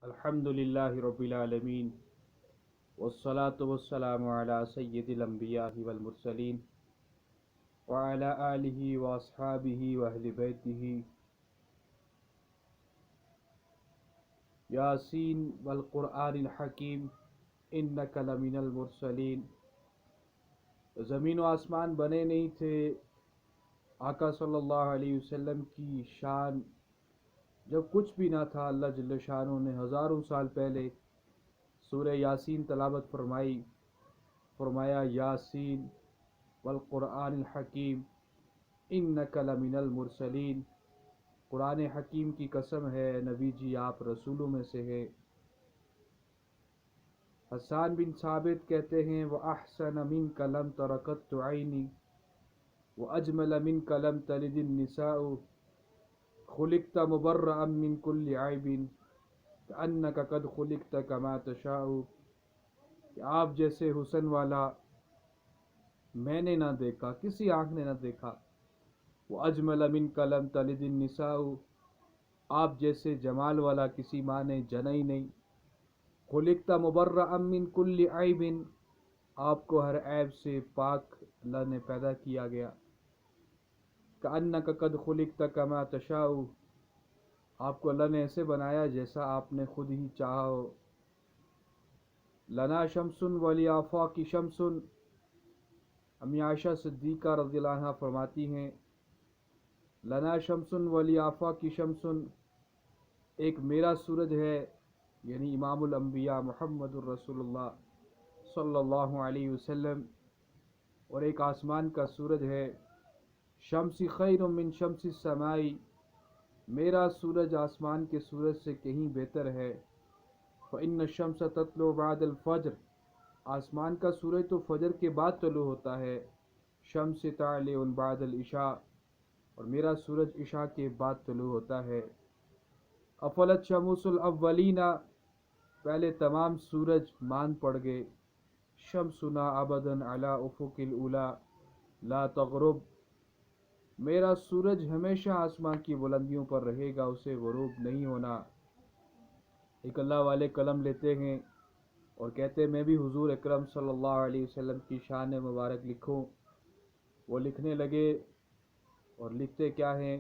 الحمد للہ رب العالمین والصلاة والسلام علی سید الانبیاء والمرسلین وعلی آلہ واصحابہ واہل بیتہ یاسین والقرآن الحکیم انک لمن المرسلین۔ زمین و آسمان بنے نہیں تھے، آقا صلی اللہ علیہ وسلم کی شان جب کچھ بھی نہ تھا، اللہ جل شانہ نے ہزاروں سال پہلے سورہ یاسین تلاوت فرمایا یاسین والقرآن الحکیم انک لمن المرسلین۔ قرآن حکیم کی قسم ہے، نبی جی آپ رسولوں میں سے ہیں۔ حسان بن ثابت کہتے ہیں وَأَحْسَنَ مِنْكَ لَمْ تَرَ قَطُّ عَيْنِي وَأَجْمَلَ مِنْكَ لَمْ تَلِدِ النِّسَاءُ خُلِقْتَ مُبَرَّأً مِنْ كُلِّ عَيْبٍ كَأَنَّكَ قَدْ خُلِقْتَ كَمَا تَشَاءُ۔ کہ آپ جیسے حسن والا میں نے نہ دیکھا، کسی آنکھ نے نہ دیکھا۔ وَأَجْمَلَ مِنْكَ لَمْ تَلِدِ النِّسَاءُ، آپ جیسے جمال والا کسی ماں نے جنا ہی نہیں۔ خُلِقْتَ مُبَرَّأً مِنْ كُلِّ عَيْبٍ، آپ کو ہر عیب سے پاک اللہ نے پیدا کیا گیا۔ كَأَنَّكَ قَدْ خُلِقْتَ كَمَا تَشَاءُ، آپ کو اللہ نے ایسے بنایا جیسا آپ نے خود ہی چاہا ہو۔ لنا شمس وَلِآفَاقِ شمس، امی عائشہ صدیقہ رضی اللہ عنہ فرماتی ہیں لنا شمس وَلِآفَاقِ شمس، ایک میرا سورج ہے، یعنی امام الانبیاء محمد الرسول اللہ صلی اللہ علیہ وسلم، اور ایک آسمان کا سورج ہے۔ شمسی خیر من شمس السماء، میرا سورج آسمان کے سورج سے کہیں بہتر ہے۔ فإن الشمس تطلع بعد الفجر، آسمان کا سورج تو فجر کے بعد طلوع ہوتا ہے۔ شمس تعلع بعد العشاء، اور میرا سورج عشاء کے بعد طلوع ہوتا ہے۔ افلت شموس الاولین، پہلے تمام سورج مان پڑ گئے۔ شمسنا ابدا علی افق الاولی لا تغرب، میرا سورج ہمیشہ آسمان کی بلندیوں پر رہے گا، اسے غروب نہیں ہونا۔ ایک اللہ والے قلم لیتے ہیں اور کہتے ہیں میں بھی حضور اکرم صلی اللہ علیہ وسلم کی شان مبارک لکھوں۔ وہ لکھنے لگے اور لکھتے کیا ہیں،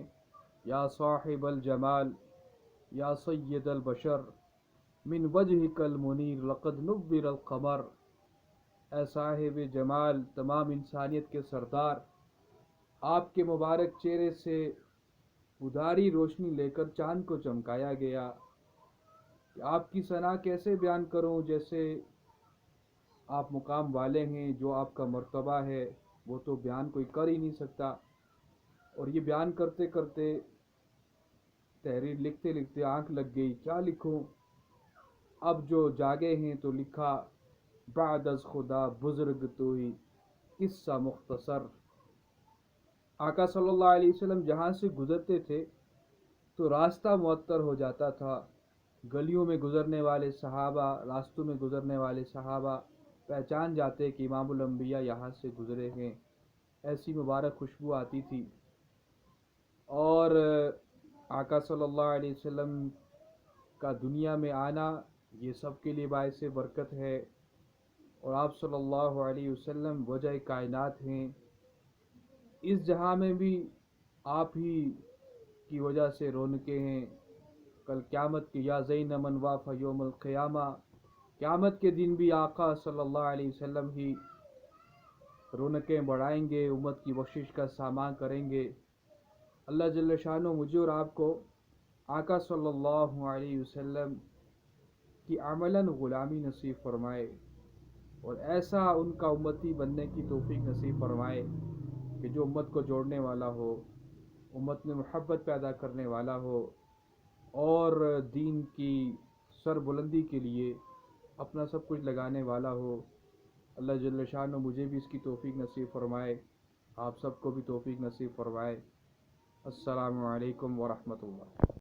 یا صاحب الجمال یا سید البشر من وجہک المنیر لقد نور القمر، اے صاحب جمال، تمام انسانیت کے سردار، آپ کے مبارک چہرے سے ادھاری روشنی لے کر چاند کو چمکایا گیا۔ کہ آپ کی ثنا کیسے بیان کروں، جیسے آپ مقام والے ہیں، جو آپ کا مرتبہ ہے وہ تو بیان کوئی کر ہی نہیں سکتا۔ اور یہ بیان کرتے کرتے تحریر لکھتے لکھتے آنکھ لگ گئی، کیا لکھوں؟ اب جو جاگے ہیں تو لکھا بعد از خدا بزرگ تو ہی قصہ مختصر۔ آقا صلی اللہ علیہ وسلم جہاں سے گزرتے تھے تو راستہ معطر ہو جاتا تھا، گلیوں میں گزرنے والے صحابہ، راستوں میں گزرنے والے صحابہ پہچان جاتے کہ امام الانبیاء یہاں سے گزرے ہیں، ایسی مبارک خوشبو آتی تھی۔ اور آقا صلی اللہ علیہ وسلم کا دنیا میں آنا یہ سب کے لیے باعث برکت ہے، اور آپ صلی اللہ علیہ وسلم وجہ کائنات ہیں۔ اس جہاں میں بھی آپ ہی کی وجہ سے رونقیں ہیں۔ کل قیامت کے یا زین من واف یوم القیامہ، قیامت کے دن بھی آقا صلی اللہ علیہ وسلم ہی رونقیں بڑھائیں گے، امت کی بخشش کا سامان کریں گے۔ اللہ جل شانہ مجھے اور آپ کو آقا صلی اللہ علیہ وسلم کی عملاً غلامی نصیب فرمائے، اور ایسا ان کا امتی بننے کی توفیق نصیب فرمائے کہ جو امت کو جوڑنے والا ہو، امت میں محبت پیدا کرنے والا ہو، اور دین کی سر بلندی کے لیے اپنا سب کچھ لگانے والا ہو۔ اللہ جل شانہ مجھے بھی اس کی توفیق نصیب فرمائے، آپ سب کو بھی توفیق نصیب فرمائے۔ السلام علیکم ورحمۃ اللہ۔